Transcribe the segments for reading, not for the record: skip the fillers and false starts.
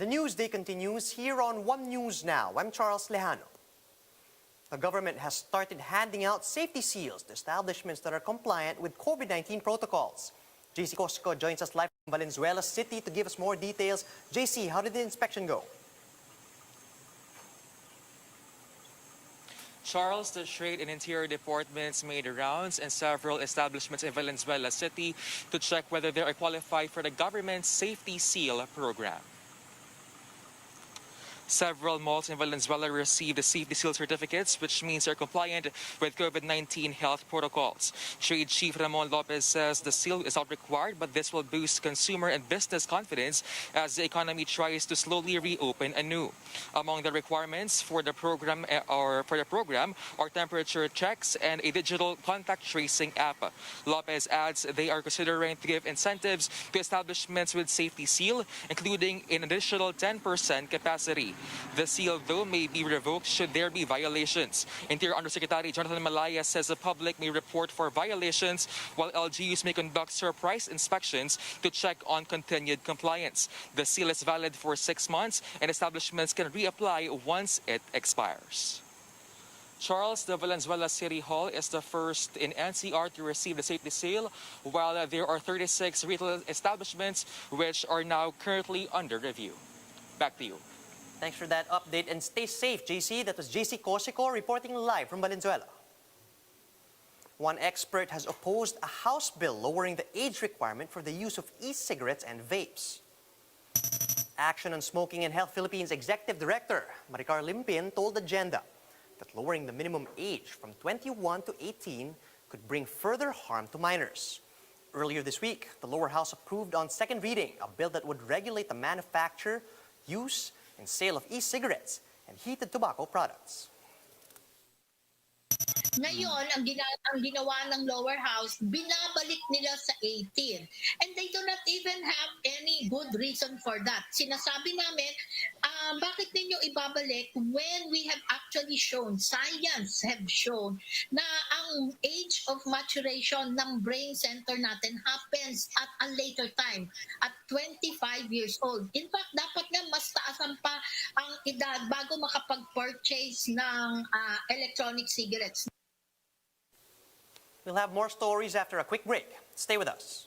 The news day continues here on One News Now. I'm Charles Lejano. The government has started handing out safety seals to establishments that are compliant with COVID-19 protocols. JC Cosco joins us live from Valenzuela City to give us more details. JC, how did the inspection go? Charles, the Trade and Interior Departments made rounds in several establishments in Valenzuela City to check whether they are qualified for the government's Safety Seal program. Several malls in Valenzuela received the Safety Seal certificates, which means they're compliant with COVID-19 health protocols. Trade Chief Ramon Lopez says the seal is not required, but this will boost consumer and business confidence as the economy tries to slowly reopen anew. Among the requirements for the program are temperature checks and a digital contact tracing app. Lopez adds they are considering to give incentives to establishments with Safety Seal, including an additional 10% capacity. The seal, though, may be revoked should there be violations. Interior Undersecretary Jonathan Malaya says the public may report for violations, while LGUs may conduct surprise inspections to check on continued compliance. The seal is valid for 6 months, and establishments can reapply once it expires. Charles, the Valenzuela City Hall is the first in NCR to receive the safety seal, while there are 36 retail establishments which are now currently under review. Back to you. Thanks for that update and stay safe, JC. That was JC Cosico reporting live from Valenzuela. One expert has opposed a House bill lowering the age requirement for the use of e-cigarettes and vapes. Action on Smoking and Health Philippines Executive Director Maricar Limpin told Agenda that lowering the minimum age from 21 to 18 could bring further harm to minors. Earlier this week, the lower house approved on second reading a bill that would regulate the manufacture, use, and sale of e-cigarettes and heated tobacco products. Ngayon, ang ginawa ng lower house, binabalik nila sa 18. And they do not even have any good reason for that. Sinasabi namin, bakit ninyo ibabalik when we have actually shown, science have shown, na ang age of maturation ng brain center natin happens at a later time, at 25 years old. In fact, dapat nga mas taasan pa ang edad bago makapag-purchase ng electronic cigarettes. We'll have more stories after a quick break. Stay with us.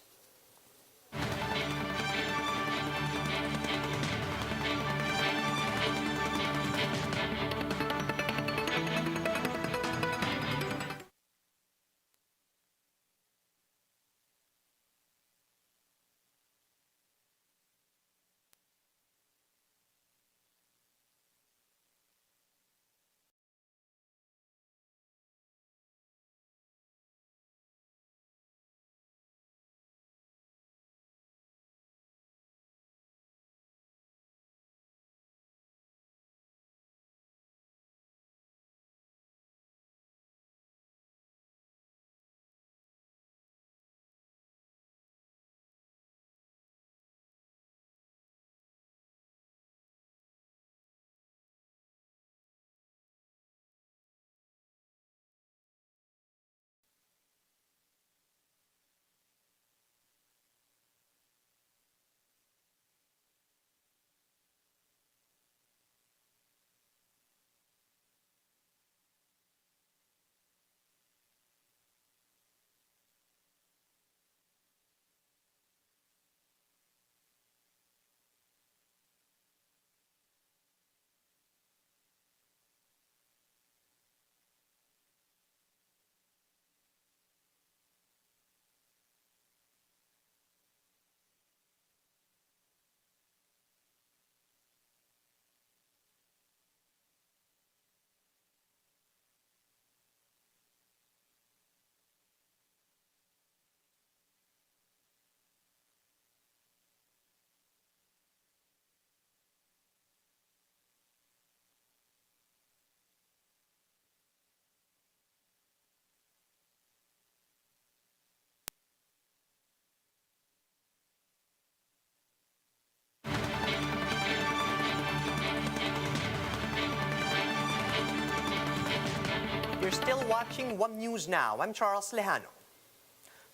You're still watching One News Now. I'm Charles Lejano.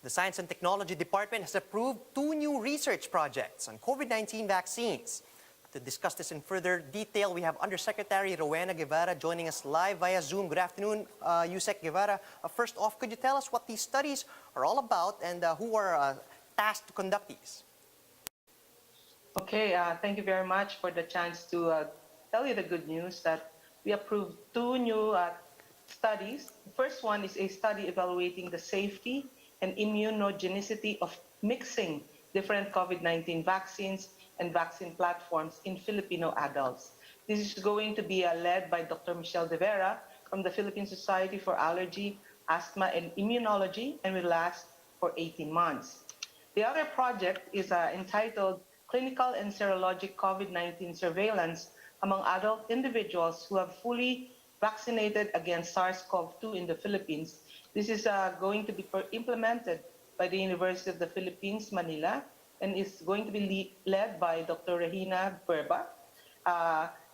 The Science and Technology Department has approved 2 new research projects on COVID-19 vaccines. To discuss this in further detail, we have Undersecretary Rowena Guevara joining us live via Zoom. Good afternoon, Yusek Guevara. First off, could you tell us what these studies are all about and who are tasked to conduct these? Okay, thank you very much for the chance to tell you the good news that we approved two new studies. The first one is a study evaluating the safety and immunogenicity of mixing different COVID-19 vaccines and vaccine platforms in Filipino adults. This is going to be led by Dr. Michelle De Vera from the Philippine Society for Allergy, Asthma, and Immunology and will last for 18 months. The other project is entitled Clinical and Serologic COVID-19 Surveillance among adult individuals who have fully vaccinated against SARS-CoV-2 in the Philippines. This is going to be implemented by the University of the Philippines, Manila, and is going to be led by Dr. Regina Berba,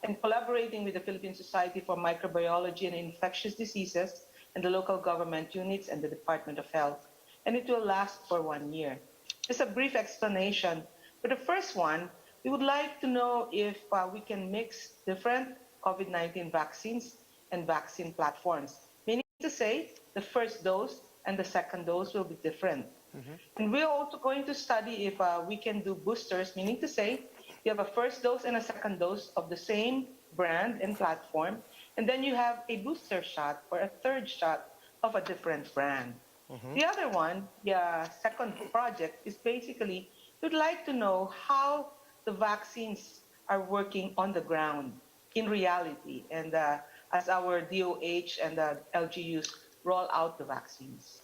and collaborating with the Philippine Society for Microbiology and Infectious Diseases and the local government units and the Department of Health. And it will last for 1 year. Just a brief explanation. For the first one, we would like to know if we can mix different COVID-19 vaccines and vaccine platforms, meaning to say the first dose and the second dose will be different. And we're also going to study if we can do boosters, meaning to say you have a first dose and a second dose of the same brand and platform, and then you have a booster shot or a third shot of a different brand. The other one, the second project, is basically we'd like to know how the vaccines are working on the ground in reality and as our DOH and the LGUs roll out the vaccines.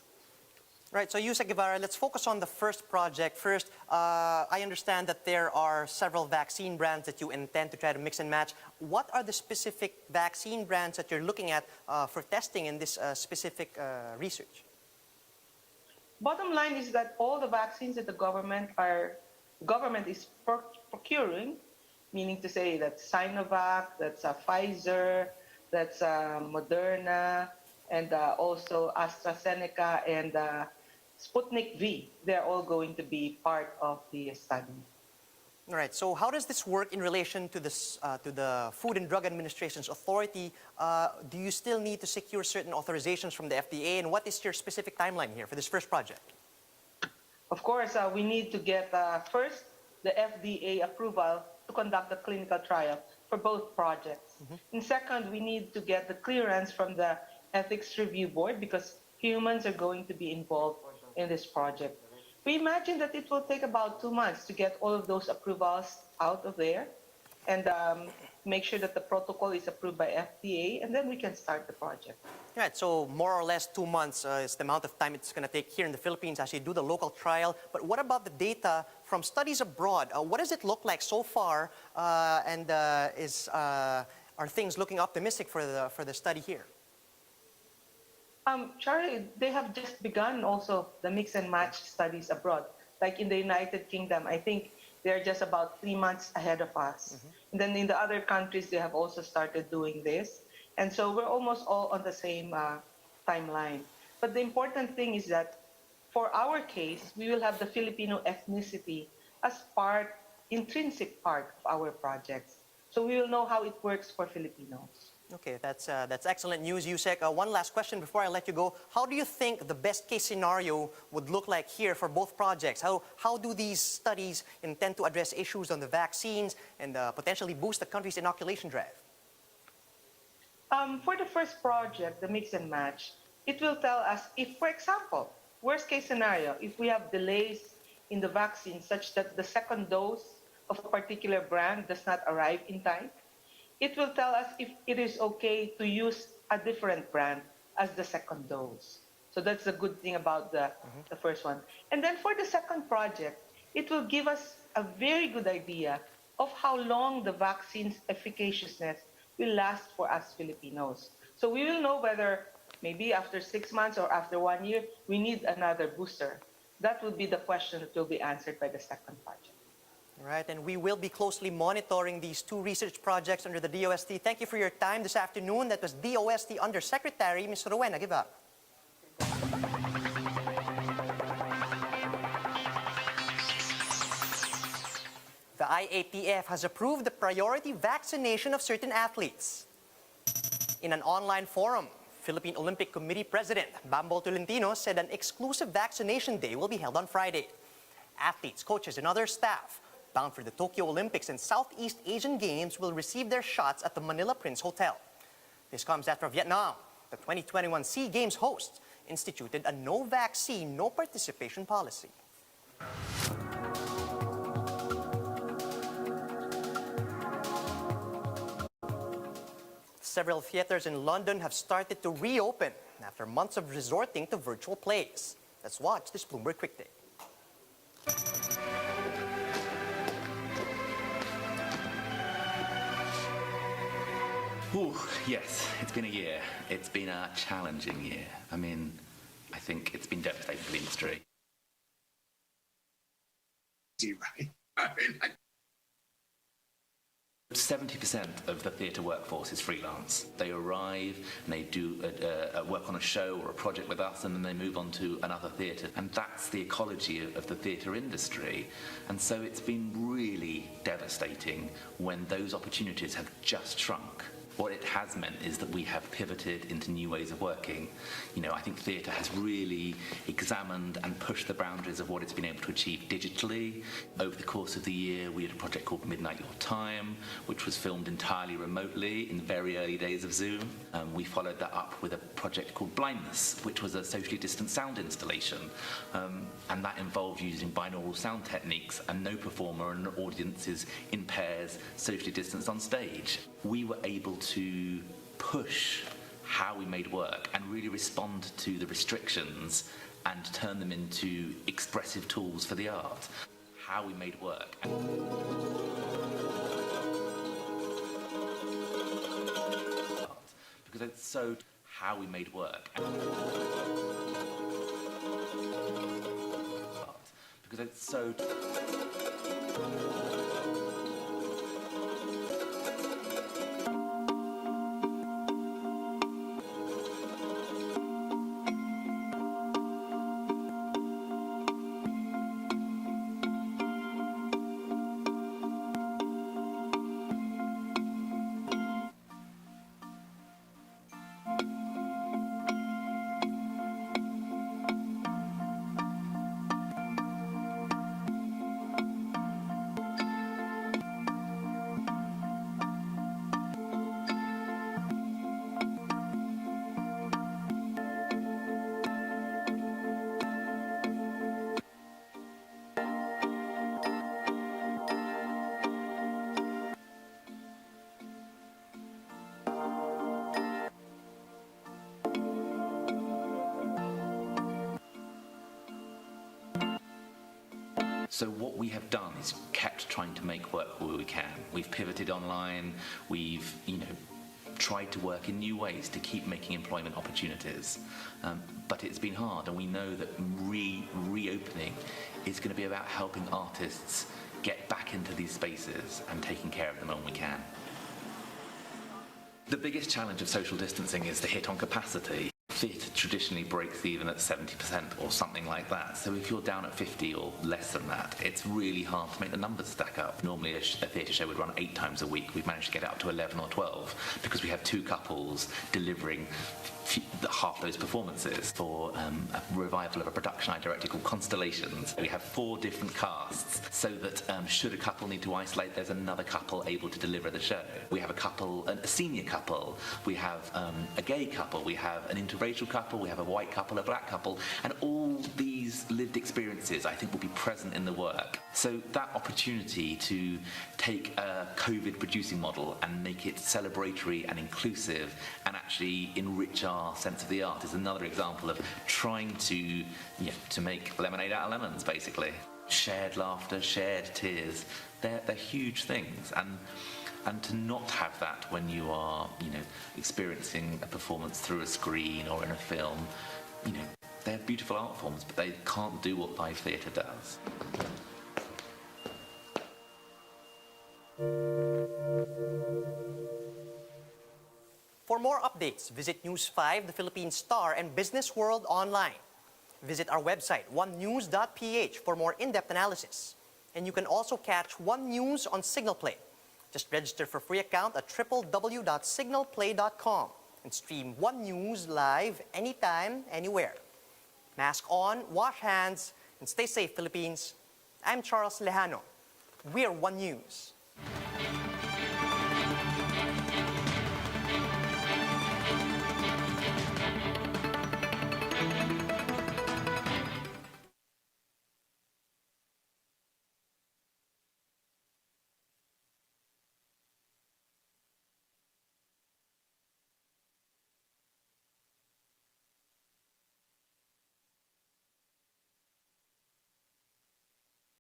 Right, so Yusek Guevara, let's focus on the first project. First, I understand that there are several vaccine brands that you intend to try to mix and match. What are the specific vaccine brands that you're looking at for testing in this specific research? Bottom line is that all the vaccines that the government is procuring, meaning to say that Sinovac, that's Pfizer, that's Moderna, and also AstraZeneca and Sputnik V, they're all going to be part of the study. All right, so how does this work in relation to this, to the Food and Drug Administration's authority? Do you still need to secure certain authorizations from the FDA, and what is your specific timeline here for this first project? Of course, we need to get first the FDA approval to conduct the clinical trial for both projects. And second, we need to get the clearance from the Ethics Review Board because humans are going to be involved in this project. We imagine that it will take about 2 months to get all of those approvals out of there and make sure that the protocol is approved by FDA, and then we can start the project. Right, so more or less 2 months is the amount of time it's going to take here in the Philippines as you do the local trial. But what about the data from studies abroad? What does it look like so far, and are things looking optimistic for the study here? Charlie, they have just begun also the mix and match studies abroad. Like in the United Kingdom, I think they're just about 3 months ahead of us. And then in the other countries, they have also started doing this. And so we're almost all on the same timeline. But the important thing is that for our case, we will have the Filipino ethnicity as part, intrinsic part of our projects. So we will know how it works for Filipinos. Okay, that's excellent news, Yusek. One last question before I let you go. How do you think the best case scenario would look like here for both projects? How do these studies intend to address issues on the vaccines and potentially boost the country's inoculation drive? For the first project, the mix and match, it will tell us if, for example, worst case scenario, if we have delays in the vaccine such that the second dose of a particular brand does not arrive in time, it will tell us if it is okay to use a different brand as the second dose. So that's the good thing about the first one. And then for the second project, it will give us a very good idea of how long the vaccine's efficaciousness will last for us Filipinos. So we will know whether maybe after 6 months or after 1 year, we need another booster. That will be the question that will be answered by the second project. All right, and we will be closely monitoring these two research projects under the DOST. Thank you for your time this afternoon. That was DOST Undersecretary, Ms. Rowena Guevara. The IATF has approved the priority vaccination of certain athletes. In an online forum, Philippine Olympic Committee President Bambol Tolentino said an exclusive vaccination day will be held on Friday. Athletes, coaches, and other staff bound for the Tokyo Olympics and Southeast Asian Games will receive their shots at the Manila Prince Hotel. This comes after Vietnam, the 2021 SEA Games host, instituted a no vaccine, no participation policy. Several theaters in London have started to reopen after months of resorting to virtual plays. Let's watch this Bloomberg Quick Take. Ooh, yes, it's been a year. It's been a challenging year. I mean, I think it's been devastating for the industry. Right. I mean, 70% of the theatre workforce is freelance. They arrive and they do work on a show or a project with us, and then they move on to another theatre. And that's the ecology of the theatre industry. And so it's been really devastating when those opportunities have just shrunk. What it has meant is that we have pivoted into new ways of working. You know, I think theatre has really examined and pushed the boundaries of what it's been able to achieve digitally. Over the course of the year, we had a project called Midnight Your Time, which was filmed entirely remotely in the very early days of Zoom. We followed that up with a project called Blindness, which was a socially distant sound installation. And that involved using binaural sound techniques, and no performer and audience is in pairs, socially distanced on stage. We were able to push how we made work and really respond to the restrictions and turn them into expressive tools for the art. How we made work. Because it's so how we made work. Because it's so So what we have done is kept trying to make work where we can. We've pivoted online, we've, tried to work in new ways to keep making employment opportunities. But it's been hard, and we know that reopening is going to be about helping artists get back into these spaces and taking care of them when we can. The biggest challenge of social distancing is the hit on capacity. Theatre traditionally breaks even at 70% or something like that. So if you're down at 50 or less than that, it's really hard to make the numbers stack up. Normally a theatre show would run 8 times a week. We've managed to get it up to 11 or 12 because we have 2 couples delivering half those performances for a revival of a production I directed called Constellations. We have 4 different casts so that should a couple need to isolate, there's another couple able to deliver the show. We have a couple, a senior couple, we have a gay couple, we have an interracial couple, we have a white couple, a black couple, and all these lived experiences I think will be present in the work. So that opportunity to take a COVID producing model and make it celebratory and inclusive and actually enrich our sense of the art is another example of trying to make lemonade out of lemons, basically. Shared laughter, shared tears, they're huge things, and to not have that when you are experiencing a performance through a screen or in a film, they're beautiful art forms, but they can't do what live theatre does. For more updates, visit News 5, the Philippine Star, and Business World online. Visit our website, onenews.ph, for more in-depth analysis. And you can also catch One News on Signal Play. Just register for free account at www.signalplay.com and stream One News live anytime, anywhere. Mask on, wash hands, and stay safe, Philippines. I'm Charles Lejano. We're One News.